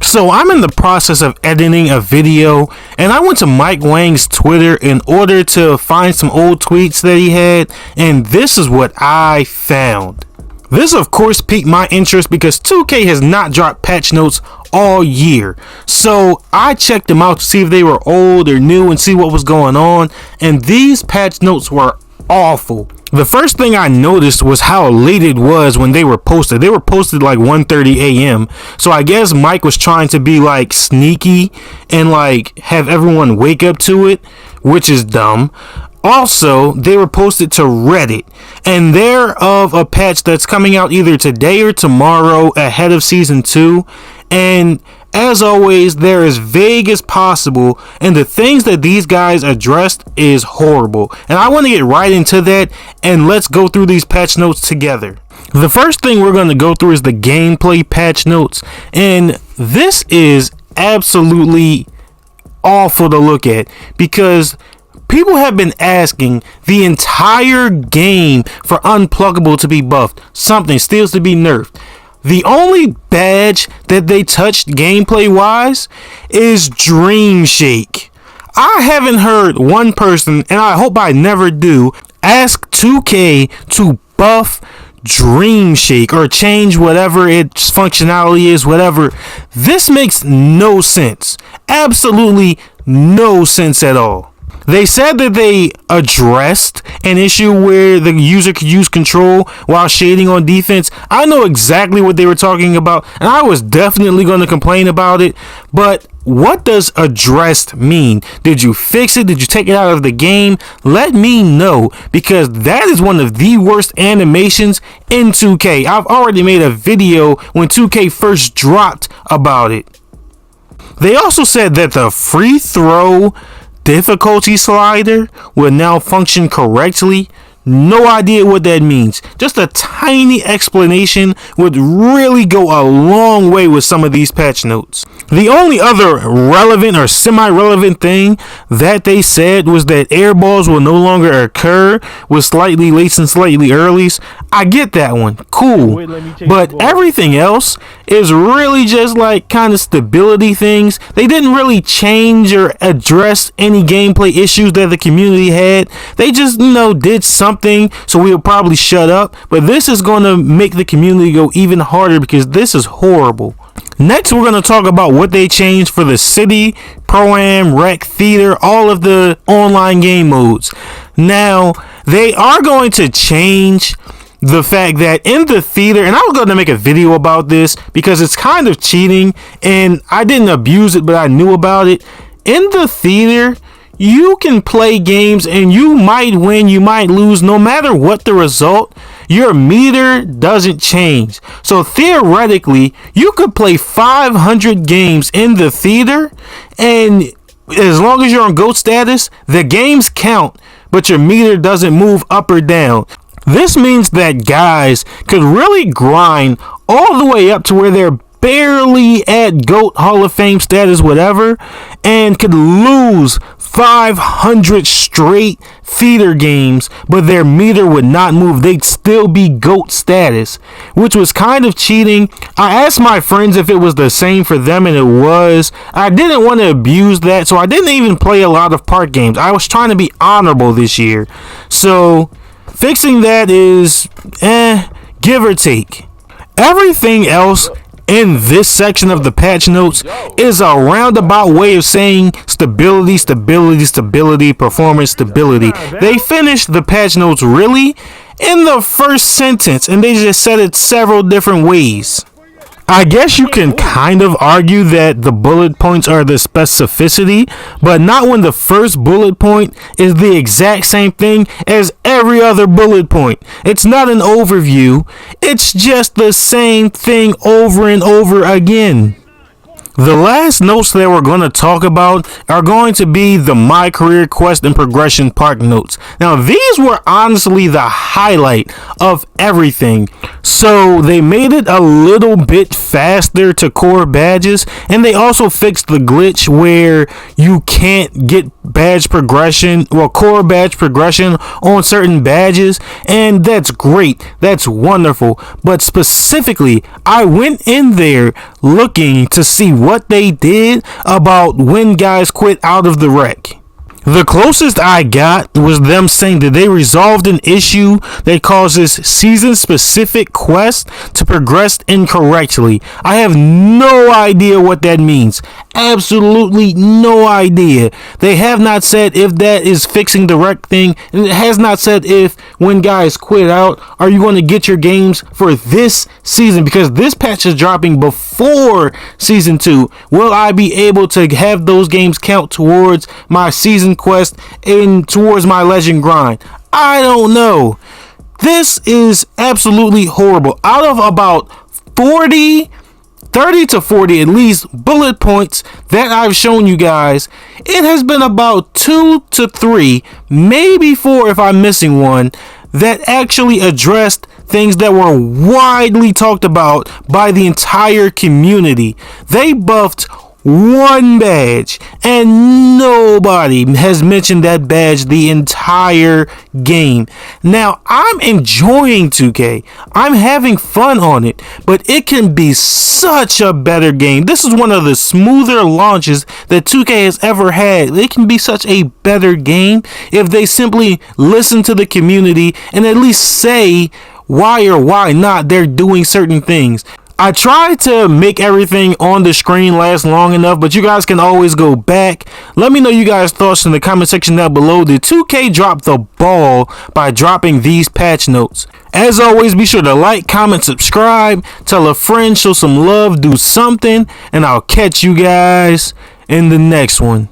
So I'm in the process of editing a video, and I went to Mike Wang's Twitter in order to find some old tweets that he had, and this is what I found. This of course piqued my interest because 2K has not dropped patch notes all year. So I checked them out to see if they were old or new and see what was going on, and these patch notes were awful. The first thing I noticed was how late it was when they were posted. They were posted like 1:30 a.m. So I guess Mike was trying to be like sneaky and like have everyone wake up to it, which is dumb. Also, they were posted to Reddit, and they're of a patch that's coming out either today or tomorrow ahead of Season 2. And as always, they're as vague as possible, and the things that these guys addressed is horrible. And I want to get right into that, and let's go through these patch notes together. The first thing we're going to go through is the gameplay patch notes, and this is absolutely awful to look at because people have been asking the entire game for Unpluggable to be buffed, something steals to be nerfed. The only badge that they touched gameplay wise is Dream Shake. I haven't heard one person, and I hope I never do, ask 2K to buff Dream Shake or change whatever its functionality is, whatever. This makes no sense. Absolutely no sense at all. They said that they addressed an issue where the user could use control while shading on defense. I know exactly what they were talking about, and I was definitely going to complain about it. But what does addressed mean? Did you fix it? Did you take it out of the game? Let me know, because that is one of the worst animations in 2K. I've already made a video when 2K first dropped about it. They also said that the free throw difficulty slider will now function correctly. No idea what that means. Just a tiny explanation would really go a long way with some of these patch notes. The only other relevant or semi-relevant thing that they said was that air balls will no longer occur with slightly lates and slightly earlies. I get that one. Cool. But everything else is really just like kind of stability things. They didn't really change or address any gameplay issues that the community had. They just, did something so we'll probably shut up. But this is going to make the community go even harder because this is horrible. Next, we're going to talk about what they changed for the City, Pro-Am, Rec, Theater, all of the online game modes. Now, they are going to change the fact that in the theater, and I was going to make a video about this because it's kind of cheating, and I didn't abuse it, but I knew about it. In the theater, you can play games and you might win, you might lose, no matter what the result. Your meter doesn't change. So theoretically, you could play 500 games in the theater, and as long as you're on GOAT status, the games count, but your meter doesn't move up or down. This means that guys could really grind all the way up to where they're barely at GOAT Hall of Fame status, whatever, and could lose 500 straight theater games, but their meter would not move. They'd still be GOAT status, which was kind of cheating. I asked my friends if it was the same for them, and it was. I didn't want to abuse that, so I didn't even play a lot of park games. I was trying to be honorable this year. So fixing that is give or take. Everything else in this section of the patch notes is a roundabout way of saying stability, stability, stability, performance, stability. They finished the patch notes really in the first sentence, and they just said it several different ways. I guess you can kind of argue that the bullet points are the specificity, but not when the first bullet point is the exact same thing as every other bullet point. It's not an overview, it's just the same thing over and over again. The last notes that we're going to talk about are going to be the My Career Quest and Progression Park notes. Now, these were honestly the highlight of everything. So they made it a little bit faster to core badges, and they also fixed the glitch where you can't get badge progression, core badge progression on certain badges, and that's great. That's wonderful. But specifically, I went in there looking to see what they did about when guys quit out of the wreck. The closest I got was them saying that they resolved an issue that causes season-specific quests to progress incorrectly. I have no idea what that means. Absolutely no idea. They have not said if that is fixing the wreck thing, and it has not said if when guys quit out, are you going to get your games for this season? Because this patch is dropping before season 2. Will I be able to have those games count towards my season quest and towards my legend grind? I don't know. This is absolutely horrible. Out of about 30 to 40 at least bullet points that I've shown you guys, it has been about 2 to 3, maybe 4 if I'm missing one, that actually addressed things that were widely talked about by the entire community. They buffed one badge and nobody has mentioned that badge the entire game. Now, I'm enjoying 2K. I'm having fun on it, but it can be such a better game. This is one of the smoother launches that 2K has ever had. It can be such a better game if they simply listen to the community and at least say why or why not they're doing certain things. I tried to make everything on the screen last long enough, but you guys can always go back. Let me know you guys' thoughts in the comment section down below. Did 2K drop the ball by dropping these patch notes? As always, be sure to like, comment, subscribe, tell a friend, show some love, do something, and I'll catch you guys in the next one.